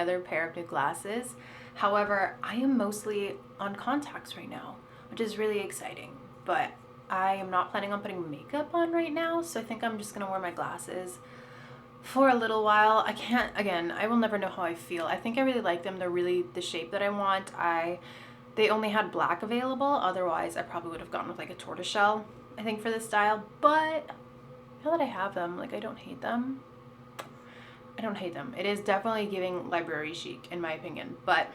another pair of new glasses. However, I am mostly on contacts right now, which is really exciting, but I am not planning on putting makeup on right now, so I think I'm just gonna wear my glasses for a little while. I can't, again, I will never know how I feel. I think I really like them. They're really the shape that I want. They only had black available. Otherwise, I probably would have gone with like a tortoiseshell, I think, for this style. But now that I have them, like, I don't hate them. I don't hate them. It is definitely giving library chic, in my opinion. But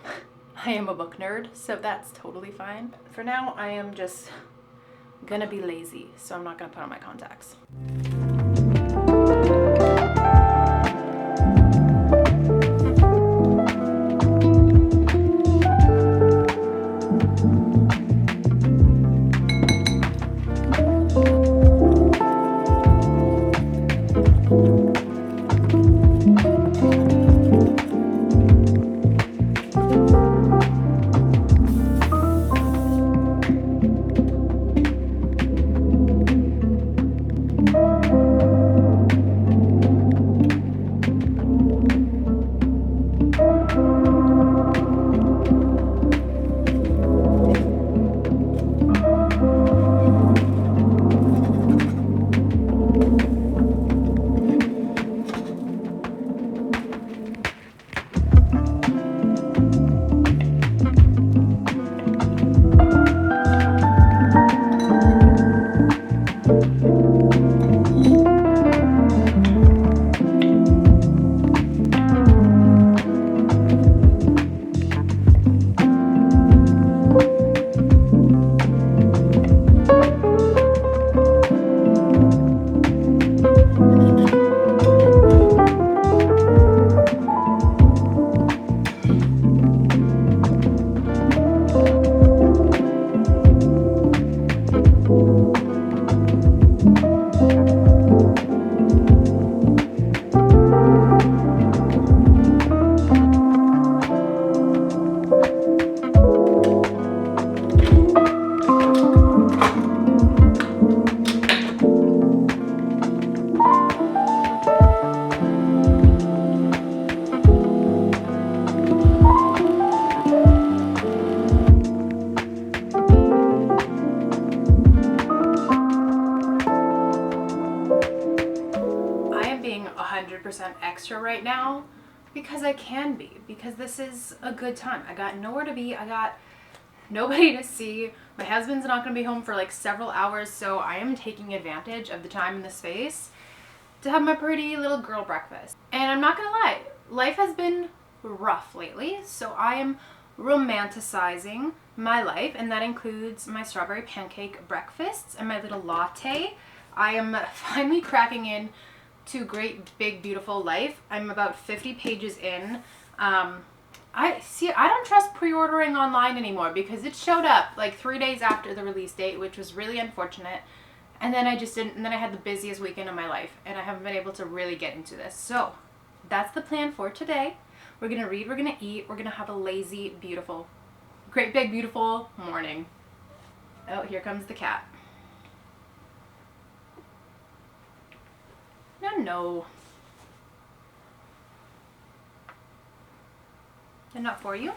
I am a book nerd, so that's totally fine. For now, I am just gonna be lazy, so I'm not gonna put on my contacts. Extra right now because I can be, because this is a good time. I got nowhere to be, I got nobody to see, my husband's not going to be home for like several hours, so I am taking advantage of the time and the space to have my pretty little girl breakfast. And I'm not gonna lie, life has been rough lately, so I am romanticizing my life, and that includes my strawberry pancake breakfasts and my little latte. I am finally cracking in to Great Big Beautiful Life. I'm about 50 pages in. I don't trust pre-ordering online anymore because it showed up like 3 days after the release date, which was really unfortunate. And then I just didn't, and then I had the busiest weekend of my life and I haven't been able to really get into this. So that's the plan for today. We're gonna read, we're gonna eat, we're gonna have a lazy, beautiful, great big beautiful morning. Oh, here comes the cat. No. They're not for you?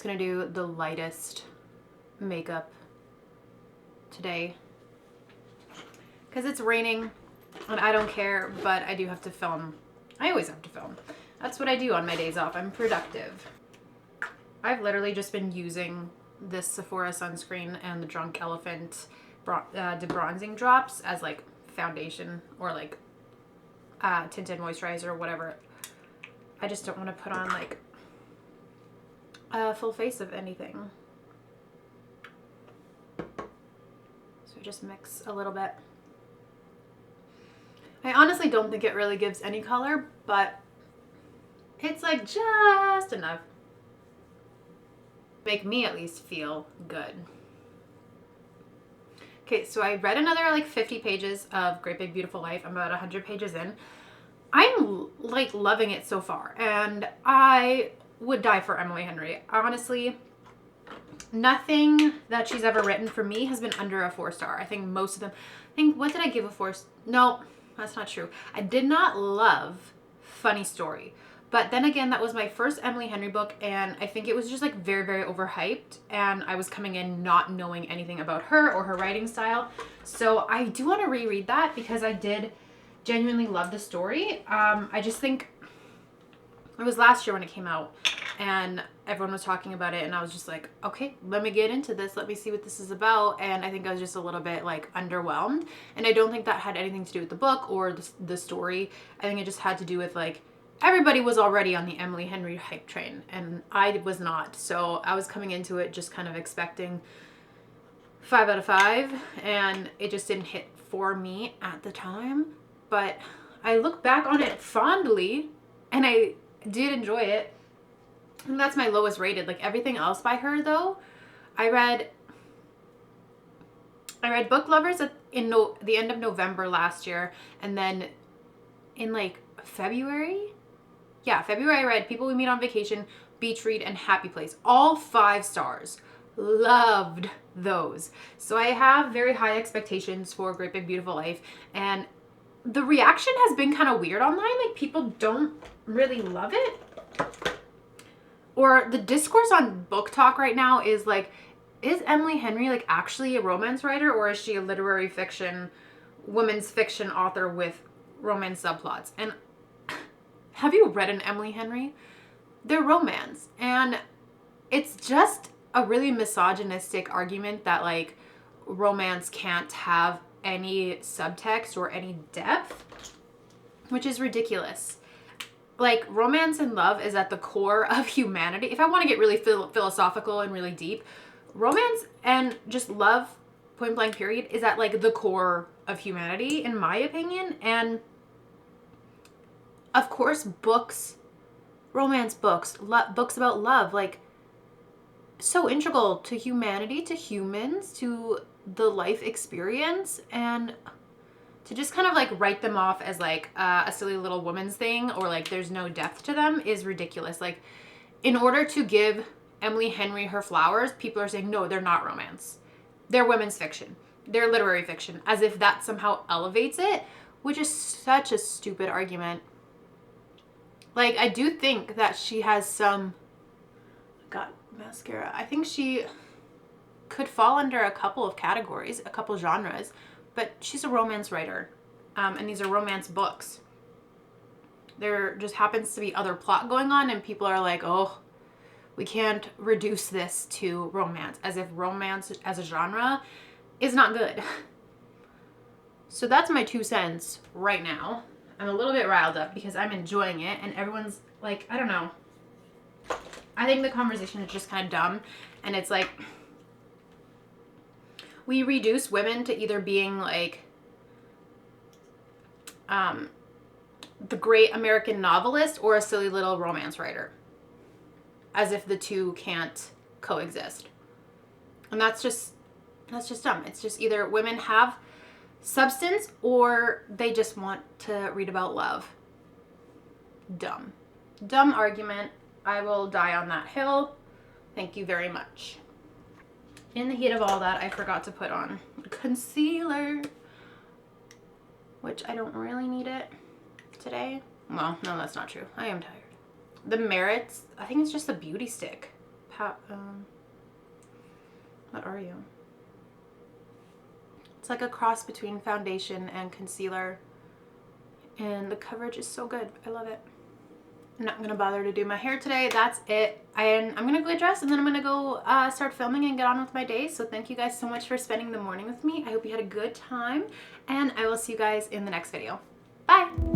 gonna do the lightest makeup today because it's raining and I don't care, but I do have to film. I always have to film. That's what I do on my days off. I'm productive. I've literally just been using this Sephora sunscreen and the Drunk Elephant debronzing drops as like foundation or like tinted moisturizer or whatever. I just don't want to put on like a full face of anything. So just mix a little bit. I honestly don't think it really gives any color, but it's like just enough. Make me at least feel good. Okay, so I read another like 50 pages of Great Big Beautiful Life. I'm about 100 pages in. I'm like loving it so far, and I would die for Emily Henry. Honestly, nothing that she's ever written for me has been under a 4-star. I think most of them, what did I give a 4? No, that's not true. I did not love Funny Story. But then again, that was my first Emily Henry book, and I think it was just like very, very overhyped, and I was coming in not knowing anything about her or her writing style. So I do want to reread that because I did genuinely love the story. I just think it was last year when it came out, and everyone was talking about it, and I was just like, okay, let me get into this. Let me see what this is about. And I think I was just a little bit like underwhelmed, and I don't think that had anything to do with the book or the story. I think it just had to do with like, everybody was already on the Emily Henry hype train, and I was not. So I was coming into it just kind of expecting 5 out of 5, and it just didn't hit for me at the time. But I look back on it fondly, and I did enjoy it. And that's my lowest rated. Like everything else by her, though, I read Book Lovers in the end of November last year, and then in like February. Yeah, February I read People We Meet on Vacation, Beach Read, and Happy Place. All 5 stars. Loved those. So I have very high expectations for Great Big Beautiful Life. And the reaction has been kind of weird online. Like people don't really love it. Or the discourse on Book Talk right now is like, is Emily Henry like actually a romance writer, or is she a literary fiction, women's fiction author with romance subplots? And have you read an Emily Henry? They're romance. And it's just a really misogynistic argument that like romance can't have any subtext or any depth, which is ridiculous. Like romance and love is at the core of humanity. If I want to get really philosophical and really deep, romance and just love, point blank period, is at like the core of humanity, in my opinion. And of course, books, romance books, books about love, like so integral to humanity, to humans, to the life experience. And to just kind of like write them off as like a silly little woman's thing, or like there's no depth to them, is ridiculous. Like in order to give Emily Henry her flowers, people are saying, no, they're not romance. They're women's fiction. They're literary fiction, as if that somehow elevates it, which is such a stupid argument. Like, I do think that she has some, mascara. I think she could fall under a couple of categories, a couple genres, but she's a romance writer. And these are romance books. There just happens to be other plot going on, and people are like, oh, we can't reduce this to romance, as if romance as a genre is not good. So that's my 2 cents right now. I'm a little bit riled up because I'm enjoying it, and everyone's like, I don't know. I think the conversation is just kind of dumb, and it's like, we reduce women to either being like the great American novelist or a silly little romance writer, as if the two can't coexist. And that's just dumb. It's just either women have substance or they just want to read about love. Dumb argument. I will die on that hill. Thank you very much. In the heat of all that, I forgot to put on concealer, which I don't really need it today. Well, no, that's not true. I am tired. The Merits, I think it's just a beauty stick what are you? It's like a cross between foundation and concealer. And the coverage is so good. I love it. I'm not going to bother to do my hair today. That's it. And I'm going to go get dressed and then I'm going to go start filming and get on with my day. So thank you guys so much for spending the morning with me. I hope you had a good time. And I will see you guys in the next video. Bye!